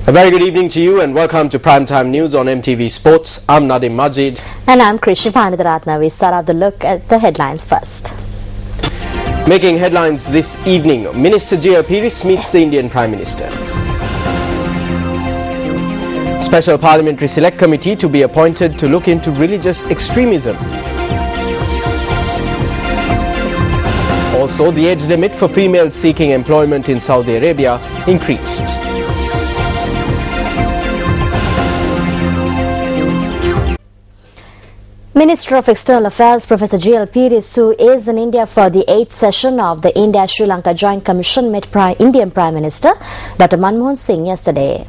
A very good evening to you and welcome to Primetime News on MTV Sports. I'm Nadim Majid. And I'm Krishna Pandidaratna. We start off the look at the headlines first. Making headlines this evening, Minister Peiris meets the Indian Prime Minister. Special Parliamentary Select Committee to be appointed to look into religious extremism. Also, the age limit for females seeking employment in Saudi Arabia increased. Minister of External Affairs Professor Peiris, who is in India for the 8th session of the India-Sri Lanka Joint Commission, met Indian Prime Minister Dr. Manmohan Singh yesterday.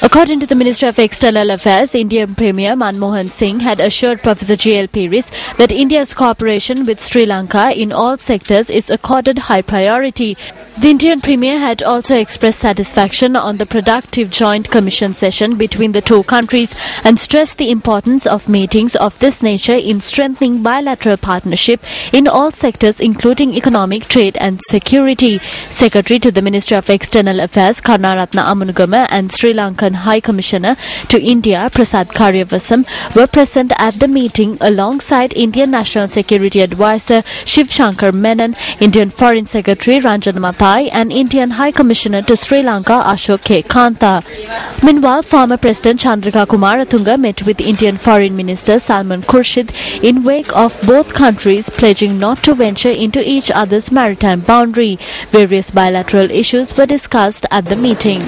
According to the Minister of External Affairs, Indian Premier Manmohan Singh had assured Professor Peiris that India's cooperation with Sri Lanka in all sectors is accorded high priority. The Indian Premier had also expressed satisfaction on the productive joint commission session between the two countries and stressed the importance of meetings of this nature in strengthening bilateral partnership in all sectors including economic, trade and security. Secretary to the Ministry of External Affairs Karnaratna Amunugama and Sri Lankan High Commissioner to India Prasad Karyavasam were present at the meeting alongside Indian National Security Advisor Shiv Shankar Menon, Indian Foreign Secretary Ranjan Mathai and Indian High Commissioner to Sri Lanka Ashok K. Kanta. Meanwhile, former President Chandrika Kumaratunga met with Indian Foreign Minister Salman Khurshid in wake of both countries pledging not to venture into each other's maritime boundary. Various bilateral issues were discussed at the meeting.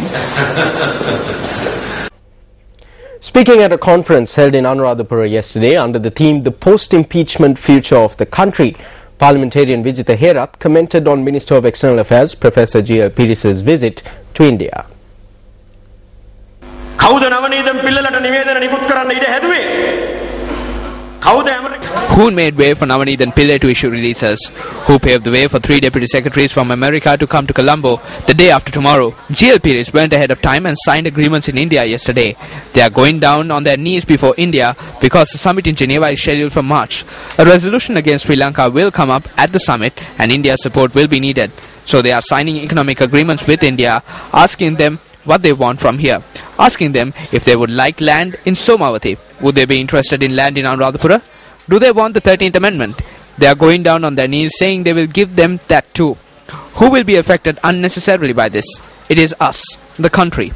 Speaking at a conference held in Anuradhapura yesterday under the theme The Post-Impeachment Future of the Country, Parliamentarian Vijitha Herath commented on Minister of External Affairs Professor Peiris' visit to India. Who made way for Navanidan Pillai to issue releases? Who paved the way for 3 deputy secretaries from America to come to Colombo the day after tomorrow? Peiris went ahead of time and signed agreements in India yesterday. They are going down on their knees before India because the summit in Geneva is scheduled for March. A resolution against Sri Lanka will come up at the summit and India's support will be needed. So they are signing economic agreements with India, asking them what they want from here, asking them if they would like land in Somavati. Would they be interested in land in Anuradhapura? Do they want the 13th Amendment? They are going down on their knees saying they will give them that too. Who will be affected unnecessarily by this? It is us, the country.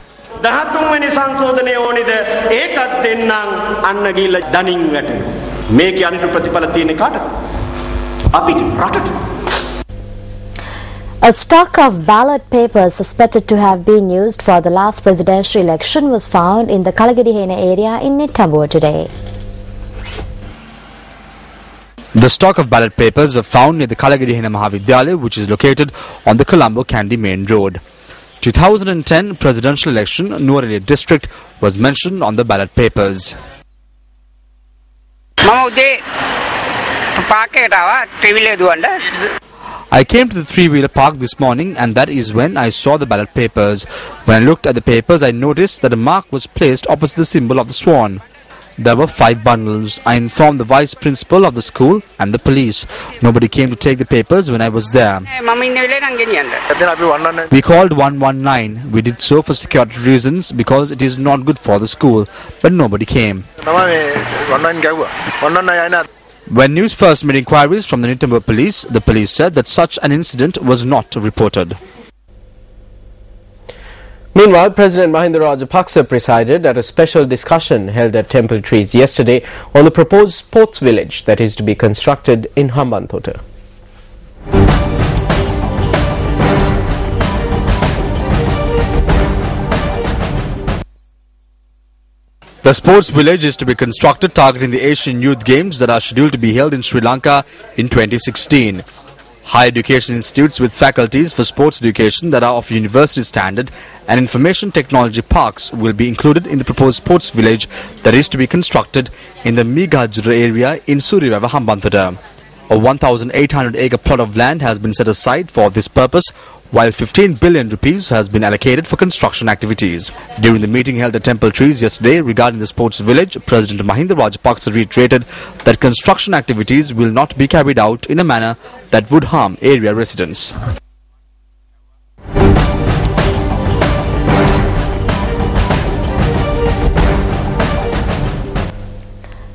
A stock of ballot papers suspected to have been used for the last presidential election was found in the Kalagadihena area in Nittamboa today. The stock of ballot papers were found near the Kalagadihena Mahavidyalaya, which is located on the Colombo Kandy main road. 2010 presidential election, Nuwara district was mentioned on the ballot papers. I came to the three-wheeler park this morning and that is when I saw the ballot papers. When I looked at the papers, I noticed that a mark was placed opposite the symbol of the swan. There were 5 bundles. I informed the vice principal of the school and the police. Nobody came to take the papers when I was there. We called 119. We did so for security reasons because it is not good for the school, but nobody came. When news first made inquiries from the Nittamboa police, the police said that such an incident was not reported. Meanwhile, President Mahinda Rajapaksa presided at a special discussion held at Temple Trees yesterday on the proposed sports village that is to be constructed in Hambantota. The sports village is to be constructed targeting the Asian Youth Games that are scheduled to be held in Sri Lanka in 2016. Higher education institutes with faculties for sports education that are of university standard and information technology parks will be included in the proposed sports village that is to be constructed in the Megajura area in Surirawa Hambantota. A 1,800-acre plot of land has been set aside for this purpose, while 15 billion rupees has been allocated for construction activities. During the meeting held at Temple Trees yesterday regarding the sports village, President Mahinda Rajapaksa reiterated that construction activities will not be carried out in a manner that would harm area residents.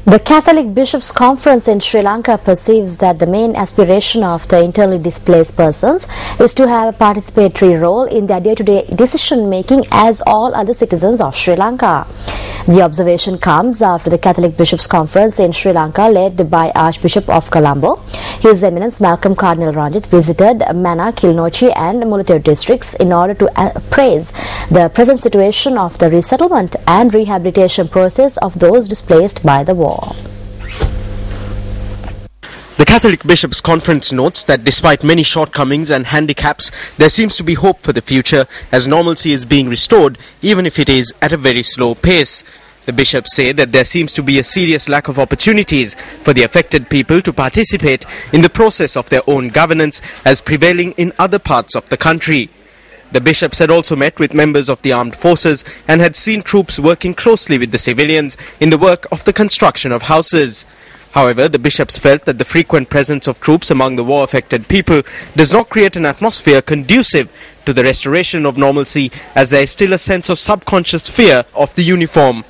The Catholic Bishops' Conference in Sri Lanka perceives that the main aspiration of the internally displaced persons is to have a participatory role in their day-to-day decision-making as all other citizens of Sri Lanka. The observation comes after the Catholic Bishops' Conference in Sri Lanka led by Archbishop of Colombo. His Eminence Malcolm Cardinal Ranjit visited Mana, Kilnochi and Mullaitiru districts in order to appraise the present situation of the resettlement and rehabilitation process of those displaced by the war. The Catholic Bishops' Conference notes that despite many shortcomings and handicaps, there seems to be hope for the future as normalcy is being restored, even if it is at a very slow pace. The bishops say that there seems to be a serious lack of opportunities for the affected people to participate in the process of their own governance as prevailing in other parts of the country. The bishops had also met with members of the armed forces and had seen troops working closely with the civilians in the work of the construction of houses. However, the bishops felt that the frequent presence of troops among the war-affected people does not create an atmosphere conducive to the restoration of normalcy, as there is still a sense of subconscious fear of the uniform.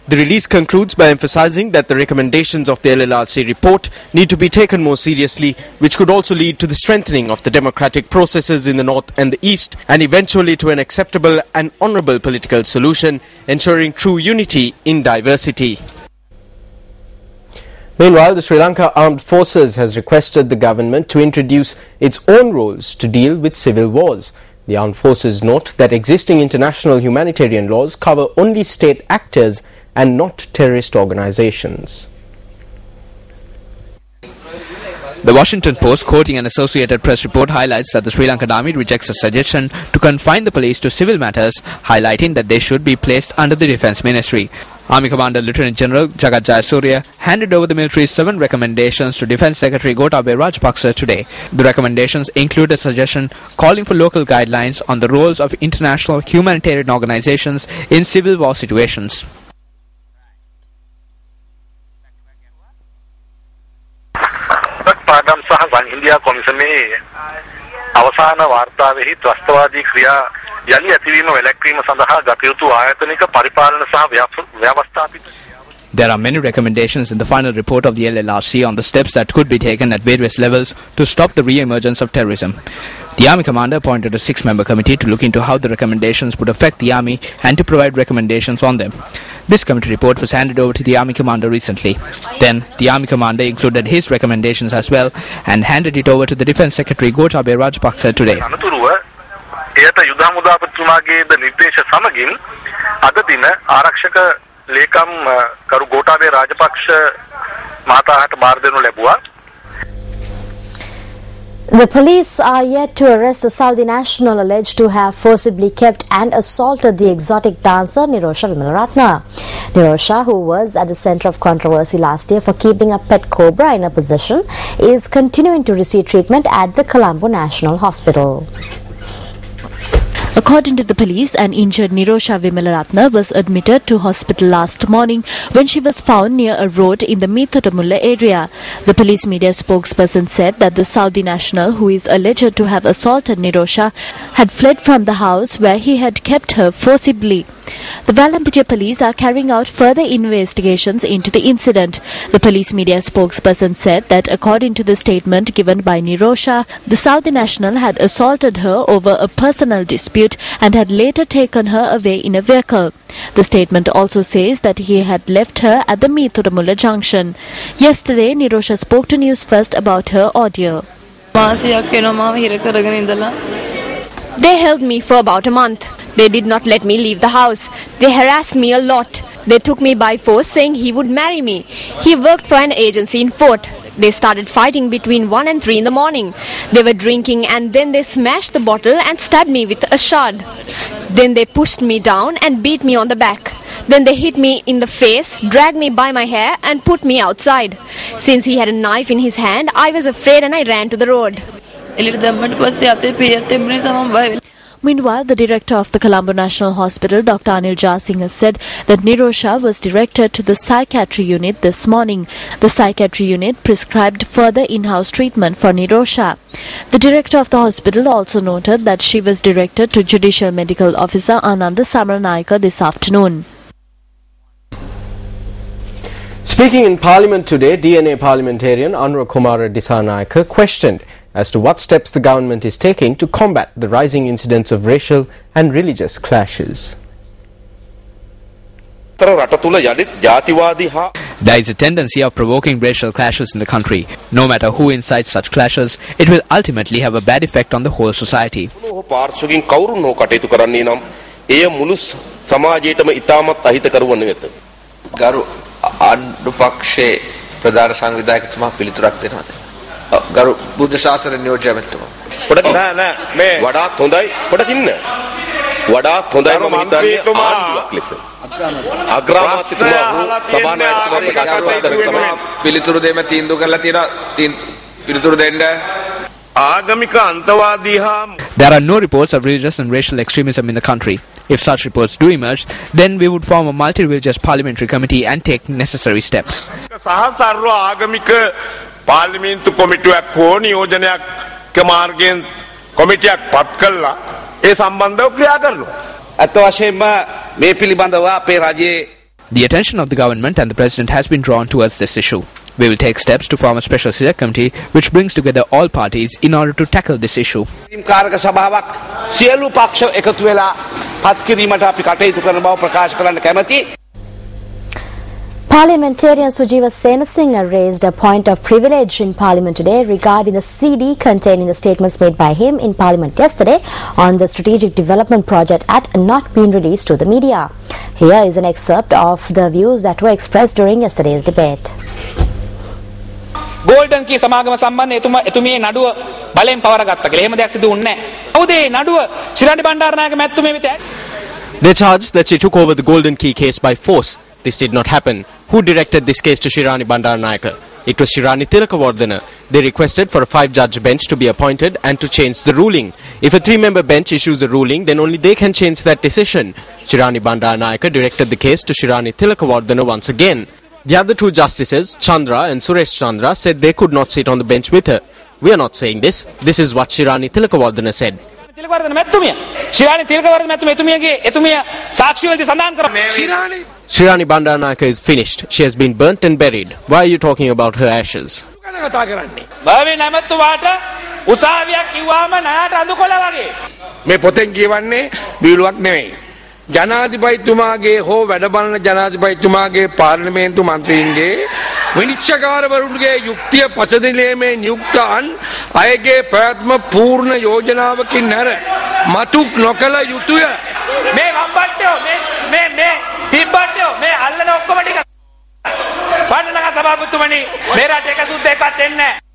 The release concludes by emphasizing that the recommendations of the LLRC report need to be taken more seriously, which could also lead to the strengthening of the democratic processes in the north and the east, and eventually to an acceptable and honorable political solution, ensuring true unity in diversity. Meanwhile, the Sri Lanka Armed Forces has requested the government to introduce its own rules to deal with civil wars. The Armed Forces note that existing international humanitarian laws cover only state actors and not terrorist organizations. The Washington Post, quoting an Associated Press report, highlights that the Sri Lankan Army rejects a suggestion to confine the police to civil matters, highlighting that they should be placed under the Defence Ministry. Army Commander Lieutenant General Jagat Jayasuriya handed over the military's 7 recommendations to Defence Secretary Gotabaya Rajapaksa today. The recommendations include a suggestion calling for local guidelines on the roles of international humanitarian organizations in civil war situations. පාඩම් සහ සංහිඳියා කොමිසමේ අවසාන වාර්තාවෙහි ත්‍රස්තවාදී ක්‍රියා යලි ඇතිවීම වැළැක්වීම සඳහා ගත යුතු ආයතනික පරිපාලන සහ ව්‍යවස්ථාපිත. There are many recommendations in the final report of the LLRC on the steps that could be taken at various levels to stop the re-emergence of terrorism. The Army Commander appointed a 6-member committee to look into how the recommendations would affect the Army and to provide recommendations on them. This committee report was handed over to the Army Commander recently. Then, the Army Commander included his recommendations as well and handed it over to the Defence Secretary Gotabaya Rajapaksa today. එයට යුද හමුදාපතිතුමාගේද නිර්දේශ සමගින් අද දින ආරක්ෂක ලේකම් කරු ගෝඨාභය රාජපක්ෂ මහතාට බාර දෙනු ලැබුවා. The police are yet to arrest the Saudi national alleged to have forcibly kept and assaulted the exotic dancer Nirosha Vimalaratna. Nirosha, who was at the center of controversy last year for keeping a pet cobra in her possession, is continuing to receive treatment at the Colombo National Hospital. According to the police, an injured Nirosha Vimalaratna was admitted to hospital last morning when she was found near a road in the Meethotamulla area. The police media spokesperson said that the Saudi national, who is alleged to have assaulted Nirosha, had fled from the house where he had kept her forcibly. The Valampitiya police are carrying out further investigations into the incident. The police media spokesperson said that according to the statement given by Nirosha, the Saudi national had assaulted her over a personal dispute and had later taken her away in a vehicle. The statement also says that he had left her at the Meethotamulla junction. Yesterday, Nirosha spoke to News First about her ordeal. They held me for about a month. They did not let me leave the house. They harassed me a lot. They took me by force saying he would marry me. He worked for an agency in Fort. They started fighting between 1 and 3 in the morning. They were drinking and then they smashed the bottle and stabbed me with a shard. Then they pushed me down and beat me on the back. Then they hit me in the face, dragged me by my hair and put me outside. Since he had a knife in his hand, I was afraid and I ran to the road. Meanwhile, the director of the Colombo National Hospital, Dr. Anil Jasinghe, said that Nirosha was directed to the psychiatry unit this morning. The psychiatry unit prescribed further in-house treatment for Nirosha. The director of the hospital also noted that she was directed to Judicial Medical Officer Ananda Samaranayaka this afternoon. Speaking in Parliament today, DNA parliamentarian Anura Kumara Dissanayake questioned as to what steps the government is taking to combat the rising incidents of racial and religious clashes. There is a tendency of provoking racial clashes in the country. No matter who incites such clashes, it will ultimately have a bad effect on the whole society. ගරු බුද්ධ ශාසන නියෝජ්‍ය ඇමතිතුමා පොඩක් නෑ වඩාත් හොඳයි පොඩක් ඉන්න වඩාත් හොඳයි මම හිතන්නේ ආණ්ඩුවක් ලෙස අග්‍රාමාත්‍යතුමා සභානායකතුමා ප්‍රකාශ කරනවා පිළිතුරු දෙන්න තීන්දුව කරලා තියෙනවා පිළිතුරු දෙන්න ආගමික අන්තවාදී හා There are no reports of religious and racial extremism in the country. If such reports do emerge, then we would form a multi-religious parliamentary committee and take necessary steps. සහසර්ව ආගමික පාර්ලිමේන්තු කොමිටුවක් හෝ නියෝජනයක් මාර්ගයෙන් කොමිටියක් පත් කළා ඒ සම්බන්ධව ක්‍රියා කරනවා අත් වශයෙන්ම මේ පිළිබඳව අපේ රජයේ The attention of the government and the president has been drawn towards this issue. We will take steps to form a special select committee which brings together all parties in order to tackle this issue. කාර්ක සභාවක් සියලු පක්ෂ එකතු වෙලා පත් කිරීමට අපි කටයුතු කරන බව ප්‍රකාශ කරන්න කැමැති. Parliamentarian Sujiva Senasinghe raised a point of privilege in Parliament today regarding the CD containing the statements made by him in Parliament yesterday on the strategic development project at not being released to the media. Here is an excerpt of the views that were expressed during yesterday's debate. Golden key සමාගම සම්බන්ධ එතුමියේ නඩුව බලෙන් පවරගත්තා කියලා. එහෙම දෙයක් සිදු වුණේ නැහැ. කවුද මේ නඩුව ශිරාණි බණ්ඩාරනායක මැතිතුමිය වෙත? They charged that she took over the Golden Key case by force. This did not happen. Who directed this case to Shirani Bandaranayake? It was Shirani Tilakawardena. They requested for a 5-judge bench to be appointed and to change the ruling. If a 3-member bench issues a ruling, then only they can change that decision. Shirani Bandaranayake directed the case to Shirani Tilakawardena once again. The other 2 justices, Chandra and Suresh Chandra, said they could not sit on the bench with her. We are not saying this. This is what Shirani Tilakawardena said. Shirani Bandaranayake is finished. She has been burnt and buried. Why are you talking about her ashes? මේ පොතෙන් කියවන්නේ බීලුවක් නෙවෙයි. ජනාධිපතිතුමාගේ හෝ වැඩබලන ජනාධිපතිතුමාගේ පාර්ලිමේන්තු මන්ත්‍රීන්ගේ විනිශ්චයකාරවරුන්ගේ යුක්තිය පසදිලීමේ නියුක්තයන් අයගේ ප්‍රයත්න පූර්ණ යෝජනාවකින් නැර මතු නොකළ යුතුය. මේ වම්බට්ටෝ මේ තිබ්බට්ටෝ මේ අල්ලන ඔක්කොම ටික පන්නලක සභාපතිතුමනි මේ රට එක සුද්ධ එකක් දෙන්නේ නැහැ.